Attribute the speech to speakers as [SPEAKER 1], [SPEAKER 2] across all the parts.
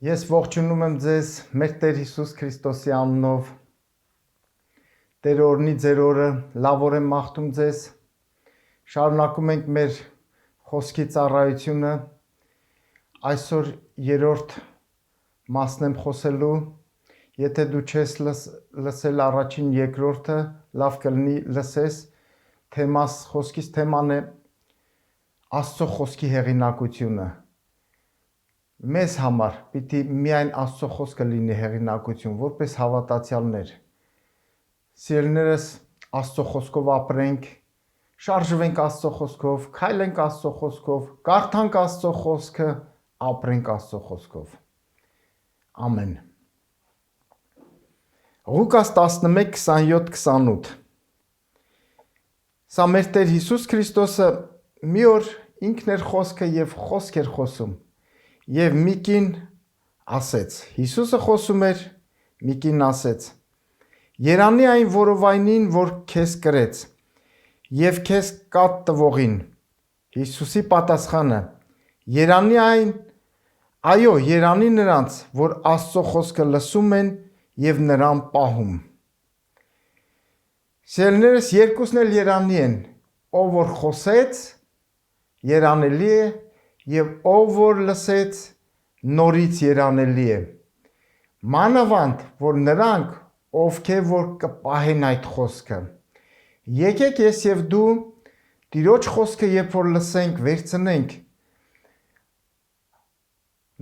[SPEAKER 1] Ես ողջունում եմ ձեզ մեր Տեր Հիսուս Քրիստոսի անունով։ Տեր օրհնի ձեր օրը, լավ օր եմ մաղթում ձեզ։ Շարունակում ենք մեր խոսքի ծառայությունը։ Այսօր երրորդ մասն եմ խոսելու։ Եթե դու չես լսել առաջին երկրորդը, լավ կլինի լսես։ Խոսքիս թեման է Աստծո խոսքի հեղինակությունը։ Մեզ համար պիտի միայն Աստծո խոսքը լինի հեղինակություն, որպես հավատացյալներ։ Սիրելիներս, Աստծո խոսքով ապրենք, շարժվենք Աստծո խոսքով, քայլենք Աստծո խոսքով, կարդանք Աստծո խոսքը, ապրենք Աստծո խոսքով։ Ամեն։ Ղուկաս 11:27-28։ Սա մեր Տեր Հիսուս Քրիստոսը մի օր ինքն էր խոսքը եւ խոսք էր խոսում։ Եվ մի կին ասեց, Հիսուսը խոսում էր, մի կին ասեց. Երանի այն որովայնին, որ քեզ կրեց, եւ քեզ կատ տվողին։ Հիսուսի պատասխանը. Երանի այն, այո, երանի նրանց, որ Աստծո խոսքը լսում են եւ նրան պահում։ Սիրելիներս, երկուսն էլ երանի են, ով որ խոսեց, երանելի է, եւ ով որ լսեց, նորից երանելի է։ Մանավանդ, որ նրանք, ովքեր որ կպահեն այդ խոսքը։ Եկեք ես եւ դու Տիրոջ խոսքը երբ որ լսենք, վերցնենք,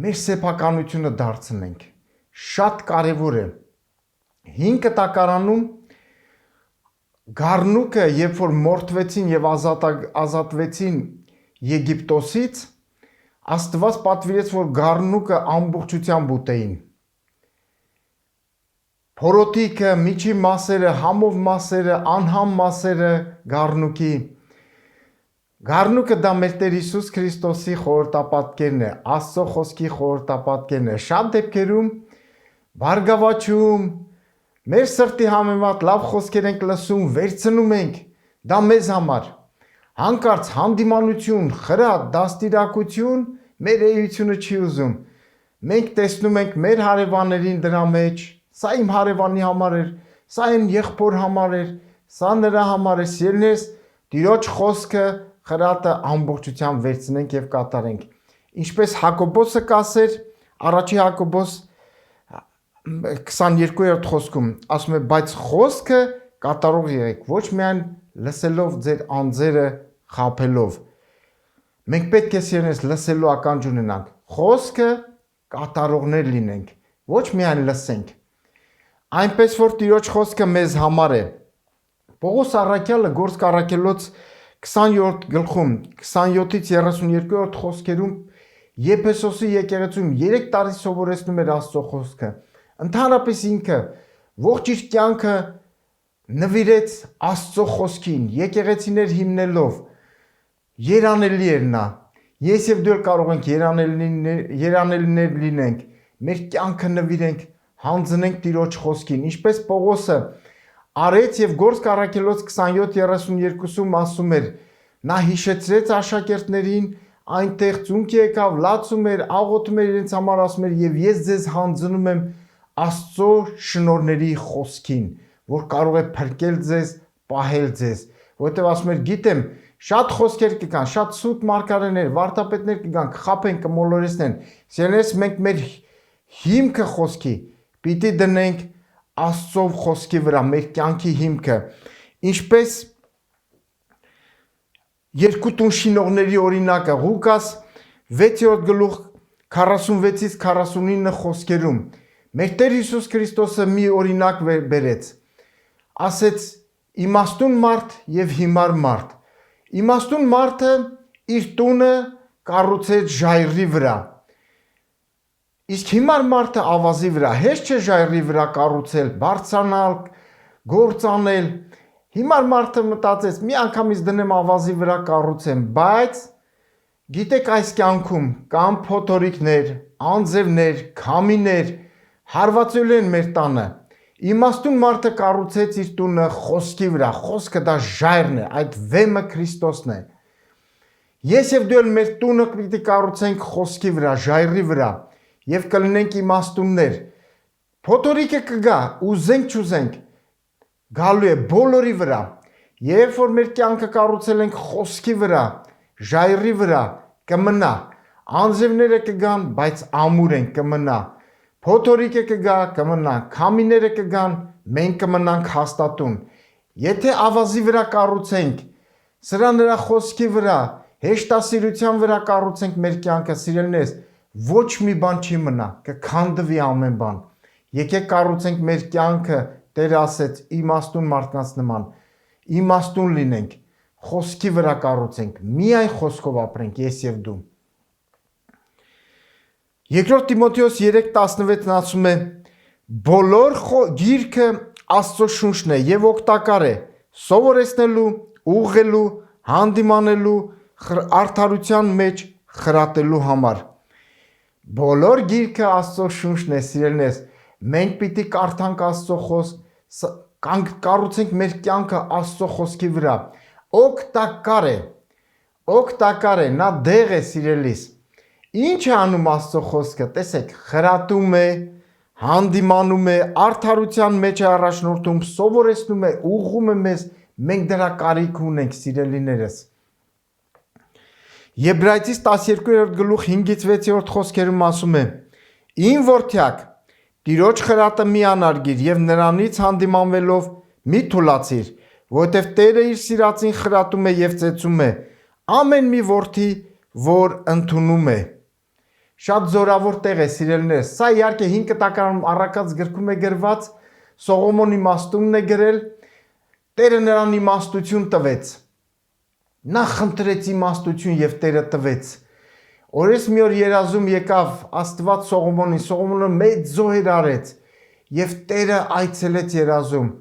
[SPEAKER 1] մեր սեփականությունը դարձնենք։ Շատ կարևոր է։ 5 կտակարանում գառնուկը, երբ որ մորթվեցին եւ ազատվեցին Եգիպտոսից, Աստված պատվիրեց, որ գառնուկը ամբողջությամբ ուտեին։ Փորոտիքը, միջի մասերը, համով մասերը, անհամ մասերը գառնուկի։ Գառնուկը դա մեր Տեր Հիսուս Քրիստոսի խորհրդապատկերն է, Աստծո խոսքի խորհրդապատկերն է։ Շատ դեպքերում բարգավաճում, մեր սրտի համեմատ լավ խոսքեր ենք լսում, վերցնում ենք, դա մեզ համար։ Հանկարծ հանդիմանություն, խրատ, դաստիարակություն մեր էությունը չի ուզում։ Մենք տեսնում ենք մեր հարևաններին դրա մեջ, սա իմ հարևանի համար էր, սա իմ եղբոր համար էր, սա նրա համար է, սիրելիներս, Տիրոջ խոսքը, խրատը ամբողջությամբ վերցնենք եւ կատարենք։ Ինչպես Հակոբոսը կասեր, առաջի Հակոբոս 22-րդ խոսքում, ասում է, բայց խոսքը կատարող եղեք, ոչ միայն լսելով ձեր անձերը խաբելով։ Մենք պետք է սիրելիներս լսելու ականջ ունենանք, խոսքը կատարողներ լինենք, ոչ միայն լսենք։ Այնպես որ Տիրոջ խոսքը մեզ համար է։ Պողոս առաքյալը Գործք առաքելոց 20-րդ գլխում 27-ից 32-րդ խոսքերում Եփեսոսի եկեղեցում 3 տարի սովորեցնում էր Աստծո խոսքը։ Ընդհանրապես ինքը ողջ իր կյանքը նվիրեց Աստծո խոսքին, եկեղեցիներ հիմնելով։ Երանելի էր նա։ Ես եւ դու էլ կարող ենք երանելիներ լինենք, մեր կյանքը նվիրենք, հանձնենք Տիրոջ խոսքին, ինչպես Պողոսը արեց եւ Գործք առաքելոց 27:32-ում ասում էր, նա հիշեցրեց աշակերտներին, այնտեղ ծունկ եկավ, լացում էր, աղոթում էր իրենց համար, ասում էր, եւ ես ձեզ հանձնում եմ Աստծո շնորհների խոսքին, որ կարող է փրկել ձեզ, պահել ձեզ, որովհետեւ ասում էր, գիտեմ, շատ խոսքեր կգան, շատ սուտ մարգարեներ, վարդապետներ կգան, կխաբեն, կմոլորեցնեն։ Սիրելիներս, մենք մեր հիմքը խոսքի պիտի դնենք Աստծո խոսքի վրա, մեր կյանքի հիմքը։ Ինչպես երկու տուն շինողների օրինակը Ղուկաս 6-րդ գլուխ 46-ից 49 խոսքերում մեր Տեր Հիսուս Քրիստոսը մի օրինակ բերեց։ Ասեց իմաստուն մարդ եւ հիմար մարդ։ Իմաստուն մարդը իր տունը կառուցեց ժայռի վրա։ Իսկ հիմար մարդը ավազի վրա, հեշտ չէ ժայռի վրա կառուցել, բարձրանալ, գործ անել։ Հիմար մարդը մտածեց, մի անգամից դնեմ ավազի վրա կառուցեմ, բայց գիտեք այս կյանքում կան փոթորիկներ, անձևներ, քամիներ, հարվածելու են մեր տանը։ Իմաստուն մարդը կառուցեց իր տունը խոսքի վրա, խոսքը դա ժայռն է, այդ վեմը Քրիստոսն է։ Ես եւ դու էլ մեր տունը պիտի կառուցենք խոսքի վրա, ժայռի վրա։ եւ կլինենք իմաստուններ։ Փոթորիկը կգա, ուզենք չուզենք, գալու է բոլորի վրա։ Երբ որ մեր կյանքը կառուցել ենք խոսքի վրա, ժայռի վրա, կմնա։ Անձրևները կգան, բայց ամուր են, կմնա։ Փոթորիկը կգա, կմնա, քամիները կգան, մենք կմնանք հաստատուն։ Եթե ավազի վրա կառուցենք, սրա նրա խոսքի վրա, հեշտասիրության վրա կառուցենք մեր կյանքը, սիրելիներս, ոչ մի բան չի մնա, կքանդվի ամեն բան։ Եկեք կառուցենք մեր կյանքը, Տերը ասեց, իմաստուն մարդկանց նման, իմաստուն լինենք, խոսքի վրա կառուցենք, միայն խոսքով ապրենք, ես եւ դու։ Երկրորդ Տիմոթեոս 3:16-ն ասում է. բոլոր գիրքը Աստծո շունչն է եւ օգտակար է, սովորեցնելու, ուղղելու, հանդիմանելու, արդարության մեջ խրատելու համար։ Բոլոր գիրքը Աստծո շունչն է, սիրելիներս, մենք պիտի կարդանք Աստծո խոսք, կառուցենք մեր կյանքը Աստծո խոսքի վրա։ Օգտակար է, նա դեղ է, սիրելիս։ Ինչ է անում Աստծո խոսքը, տեսեք, խրատում է, հանդիմանում է, արդարության մեջ է առաջնորդում, սովորեցնում է, ուղղում է մեզ, մենք դրա կարիք ունենք, սիրելիներս։ Եբրայեցիս 12:5-6 խոսքերում ասում է. Իմ որդյակ, Տիրոջ խրատը մի անարգիր եւ նրանից հանդիմանվելով մի թուլացիր, որովհետեւ Տերը իր սիրածին խրատում է եւ ծեծում է ամեն մի որդի, որ ընդունում է։ Շատ զորավոր տեղ է, սիրելիներս։ Սա իհարկե 5 տակարանում առակած գրքում է գրված, Սողոմոն իմաստունն է գրել, Տերը նրան իմաստություն տվեց։ Նա խնդրեց իմաստություն եւ Տերը տվեց։ Օրես մի օր երազում եկավ Աստված Սողոմոնին, Սողոմոնը մեծ զոհեր արեց եւ Տերը այցելեց երազում,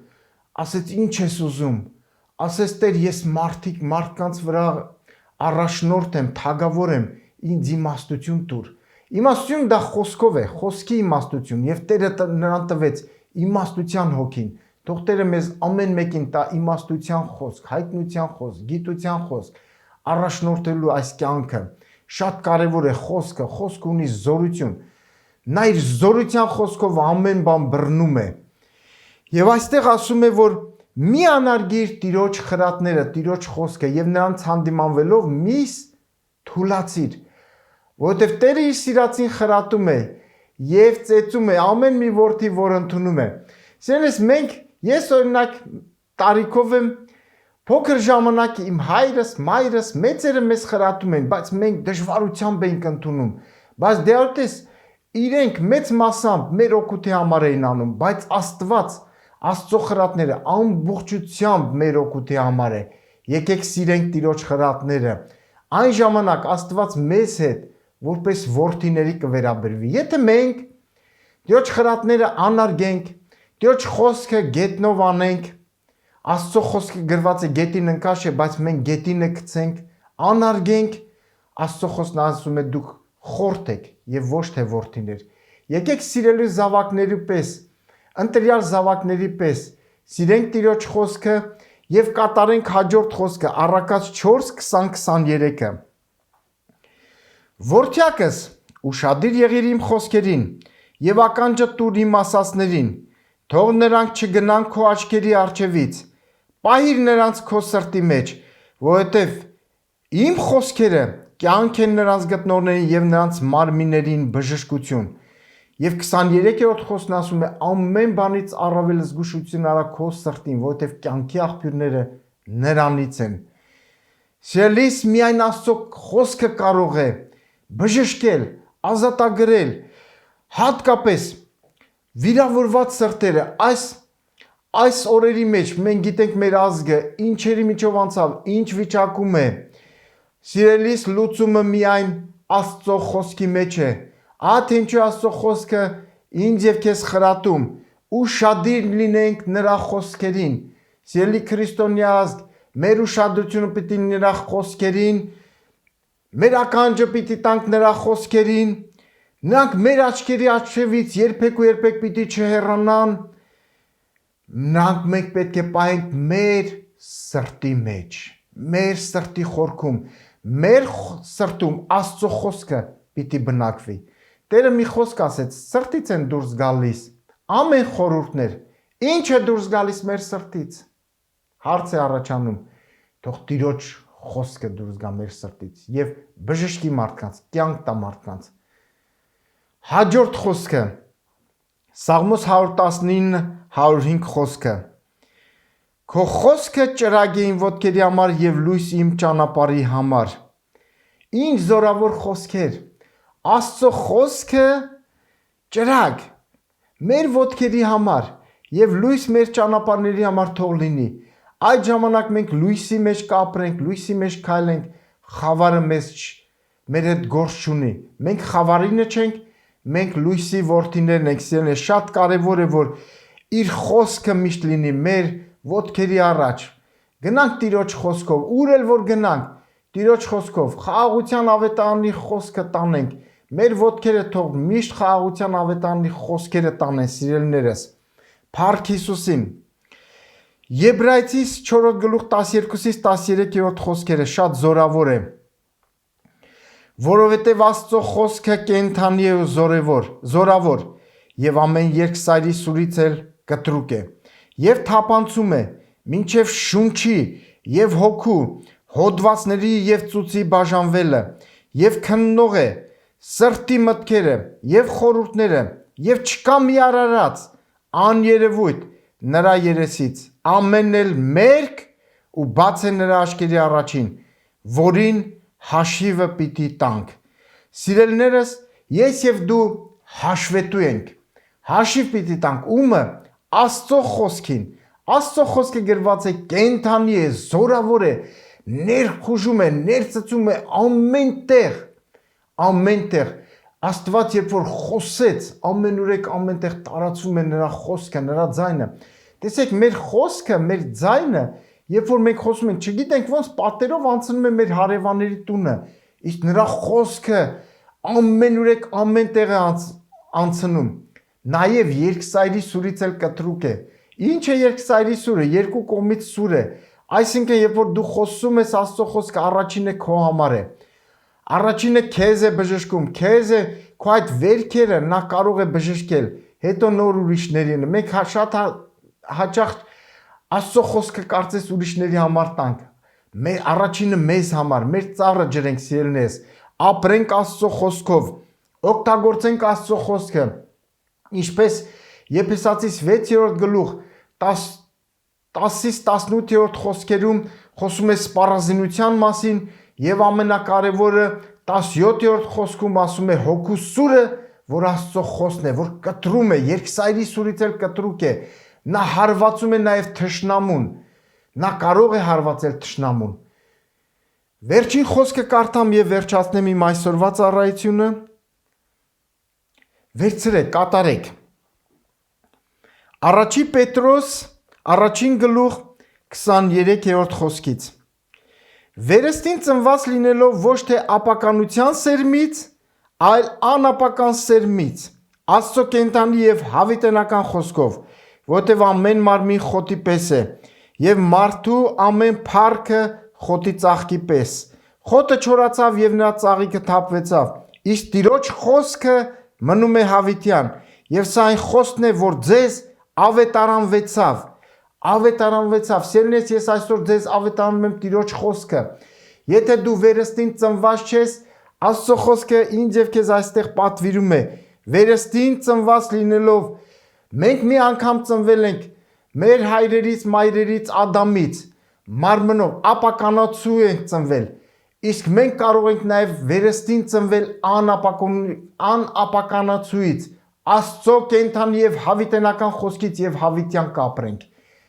[SPEAKER 1] ասեց ինչ ես ուզում, ասեց Տեր ես մարդկանց վրա առաջնորդ եմ, թագավոր եմ, ինձ իմաստություն տուր։ Իմաստություն դա խոսքով է, խոսքի իմաստություն եւ Տերը նրան տվեց իմաստության հոգին։ Թող Տերը մեզ ամեն մեկին տա իմաստության խոսք, հայտնության խոսք, գիտության խոսք, առաջնորդելու այս կյանքը։ Շատ կարևոր է խոսքը, խոսքը ունի զորություն։ Նա իր զորության խոսքով ամեն բան բռնում է։ Եվ այստեղ ասում է, որ մի անարգիր Տիրոջ խրատները, Տիրոջ խոսքը եւ նրանց հանդիմանվելով մի թուլացիր, որովհետեւ Տերը իր սիրածին խրատում է եւ ծեծում է ամեն մի որդի, որ ընդունում է։ Սիրելիս, ես օրինակ տարիքով եմ Փոքր ժամանակ իմ հայրս, մայրս, մեծերը մեզ խրատում են, բայց մենք դժվարությամբ ենք ընդունում, բայց դեռ իրենք մեծ մասամբ մեր օգուտի համար էին անում, բայց Աստված, Աստծո խրատները ամբողջությամբ մեր օգուտի համար է։ Եկեք սիրենք Տիրոջ խրատները։ Այն ժամանակ Աստված մեզ հետ որպես որդիների կվերաբերվի։ Եթե մենք Տիրոջ խրատները անարգենք, Տիրոջ խոսքը գետնով անենք, Աստծո խոսքը գրված է գետին ընկաշ է, բայց մենք գետինը գցենք, անարգենք, Աստծո խոսքն ասում է դուք խորթ եք եւ ոչ թե որդիներ։ Եկեք սիրելի զավակների պես, ընտրյալ զավակների պես, սիրենք Տիրոջ խոսքը եւ կատարենք հաջորդ խոսքը Առակաց 4:20-23-ը։ Որդյակս, ուշադիր եղիր իմ խոսքերին եւ ականջը տուր իմ ասածներին, թող նրանք չգնան քո աչքերի առջևից, պահիր նրանց քո սրտի մեջ, որովհետև իմ խոսքերը կյանք են նրանց գտնողներին եւ նրանց մարմիններին բժշկություն։ Եվ 23-րդ խոսքն ասում է ամեն բանից առավել զգուշություն արա քո սրտին, որովհետև կյանքի աղբյուրները նրանից են։ Սիրելիս, միայն Աստծո խոսքը կարող է բժշկել, ազատագրել, հատկապես վիրավորված սրտերը, այս օրերի մեջ մենք գիտենք մեր ազգը ինչերի միջով անցավ, ինչ վիճակում է։ Սիրելիս, լուծումը միայն Աստծո խոսքի մեջ է։ Թե ինչու Աստծո խոսքը ինձ եւ քեզ խրատում, ուշադիր լինենք նրա խոսքերին։ Սիրելի քրիստոնյա ազգ, մեր ուշադրությունը պիտի նրա խոսքերին, մեր ականջը պիտի տանք նրա խոսքերին, նրանք մեր աչքերի առջևից երբեք ու երբեք պիտի չհեռանան, նրանք մենք պետք է պահենք մեր սրտի մեջ, մեր սրտի խորքում, մեր սրտում Աստծո խոսքը պիտի բնակվի։ Տերը մի խոսք ասեց, սրտից են դուրս գալիս ամեն խորհուրդներ։ Ինչ է դուրս գալիս մեր սրտից։ Հարց է առաջանում, թող Տիրոջ խոսքը դուրս գա մեր սրտից եւ բժշկի մարդկանց, կյանք տա մարդկանց։ Հաջորդ խոսքը Սաղմոս 119-105 խոսքը։ Քո խոսքը ճրագ է իմ ոտքերի համար եւ լույս իմ ճանապարհի համար։ Ինչ զորավոր խոսքեր։ Աստծո խոսքը ճրագ մեր ոտքերի համար եւ լույս մեր ճանապարհների համար թող լինի։ Այդ ժամանակ մենք լույսի մեջ կապրենք, լույսի մեջ քայլենք, խավարը մեր հետ գործ չունի։ Մենք խավարինը չենք, մենք լույսի որդիներն ենք, սիրելիներ, շատ կարևոր է, որ իր խոսքը միշտ լինի մեր ոտքերի առաջ։ Գնանք Տիրոջ խոսքով, ուր էլ որ գնանք, Տիրոջ խոսքով, խաղաղության ավետարանի խոսքը տանենք։ Մեր ոտքերը թող միշտ խաղաղության ավետարանի խոսքերը տանեն, սիրելիներս։ Փառք Հիսուսին։ Եբրայեցիս 4:12-13 խոսքերը շատ զորավոր է։ Որովհետև Աստծո խոսքը կենդանի է ու զորավոր, եւ ամեն երկսայրի սուրից էլ կտրուկ է, եւ թափանցում է, մինչև շունչի եւ հոգու, հոդվածների եւ ծուծի բաժանվելը, եւ քննող է սրտի մտքերը եւ խորհուրդները, եւ չկա մի արարած աներևույթ նրա երեսից, ամենն էլ մերկ ու բաց է նրա աչքերի առաջին, որին հաշիվը պիտի տանք։ Սիրելիներս, ես եւ դու հաշվետու ենք։ Հաշիվ պիտի տանք ումը Աստծո խոսքին։ Աստծո խոսքը գրված է կենդանի է, զորավոր է, ներխուժում է, ներծծում է ամենտեղ։ Աստված երբ որ խոսեց, ամենուրեք ամենտեղ տարածվում է նրա խոսքը, նրա ձայնը։ Տեսեք, մեր խոսքը, մեր ձայնը, երբ որ մենք խոսում ենք, չգիտենք ոնց պատերով անցնում է մեր հարևանների տունը, իսկ նրա խոսքը ամենուրեք ամենտեղ է անցնում։ Նաև երկսայրի սուրից էլ կտրուկ է։ Ինչ է երկսայրի սուրը? Երկու կողմից սուր է։ Այսինքն, երբ որ դու խոսում ես Աստծո խոսքը, առաջինը քո համար է։ Առաջինը քեզ է բժշկում, քեզ է քո այդ վերքերը նա կարող է բժշկել, հետո նոր ուրիշներին։ Մենք շատ հաճախ Աստծո խոսքը կարծես ուրիշների համար տանք։ Մեր առաջինը մեզ համար, մեր ծառը ջրենք, սիրելիներս, ապրենք Աստծո խոսքով, օգտագործենք Աստծո խոսքը։ Ինչպես Եփեսացիս 6-րդ գլուխ 10-ից 18-րդ խոսքերում խոսում է սպառազինության մասին եւ ամենակարևորը 17-րդ խոսքում ասում է հոգու սուրը, որ Աստծո խոսքն է, որ կտրում է, երկսայրի սուրից էլ կտրուկ է։ Նա հարվածում է նաև թշնամուն։ Նա կարող է հարվածել թշնամուն։ Վերջին խոսքը կարդամ եւ վերջացնեմ իմ այսօրվա ծառայությունը։ Վերցրեք, կատարեք։ Առաջի Պետրոս, առաջին գլուխ 23-րդ խոսքից։ Վերստին ծնված լինելով ոչ թե ապականության սերմից, այլ անապական սերմից, Աստծո կենդանի եւ հավիտենական խոսքով, որտեվ ամեն մարմին խոտի պես է, եւ մարդու ամեն փառքը խոտի ծաղկի պես։ Խոտը չորացավ եւ նրա ծաղիկը թափվեցավ, իսկ Տիրոջ խոսքը մնում է հավիտյան, եւ սա այն խոսքն է, որ ձեզ ավետարանվեցավ։ Սիրելիներս, ես այսօր ձեզ ավետարանում եմ Տիրոջ խոսքը։ Եթե դու վերստին ծնված չես, Աստծո խոսքը ինձ եւ քեզ այստեղ պատվիրում է։ Վերստին ծնված լինելով, մենք մի անգամ ծնվել ենք մեր հայրերից, մայրերից, Ադամից, մարմնով, ապականացու ենք ծնվել։ Իսկ մենք կարող ենք նաև վերստին ծնվել անապականացուից, Աստծո կենդանի եւ հավիտենական խոսքից եւ հավիտյան կապրենք։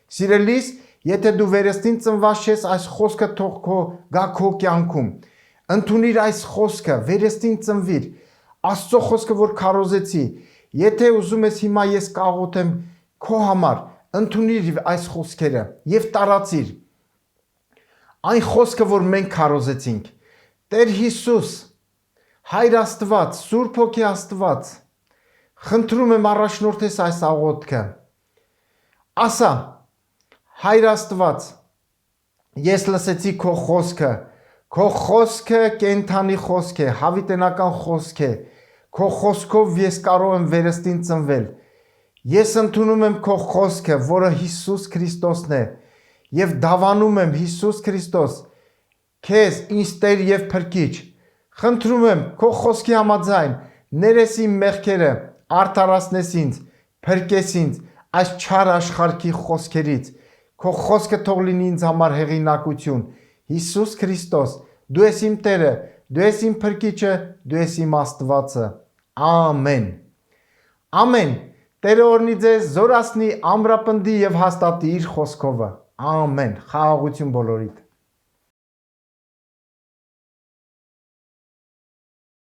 [SPEAKER 1] Սիրելիս, եթե դու վերստին ծնված ես, այս խոսքը թող գա քո կյանքում։ Ընդունիր այս խոսքը, վերստին ծնվիր։ Աստծո խոսքը, որ քարոզեցի, եթե ուզում ես հիմա ես կաղոթեմ քո համար, ընդունիր այս խոսքերը եւ տարածիր։ Այն խոսքը, որ մենք քարոզեցինք, Տեր Հիսուս, Հայր Աստված, Սուրբ Հոգի Աստված, խնդրում եմ առաջնորդես այս աղոթքը։ Ասա, Հայր Աստված, ես լսեցի քո խոսքը կենդանի խոսք է, հավիտենական խոսք է, Քո խոսքով ես կարող եմ վերստին ծնվել։ Ես ընդունում եմ քո խոսքը, որը Հիսուս Քրիստոսն է, եւ դավանում եմ Հիսուս Քրիստոս, քեզ ինձ Տեր եւ Փրկիչ։ Խնդրում եմ քո խոսքի համաձայն, ներես իմ մեղքերը, արդարացնես ինձ, փրկես ինձ այս չար աշխարհի խոսքերից։ Քո խոսքը թող լինի ինձ համար հեղինակություն։ Հիսուս Քրիստոս, դու ես իմ Տերը, դու ես իմ Փրկիչը, դու ես իմ Աստվածը։ Ամեն։ Ամեն։ Տերը օրհնի ձեզ, զորացնի, ամրապնդի եւ հաստատի իր խոսքովը։ Ամեն։ Խաղաղություն բոլորիդ։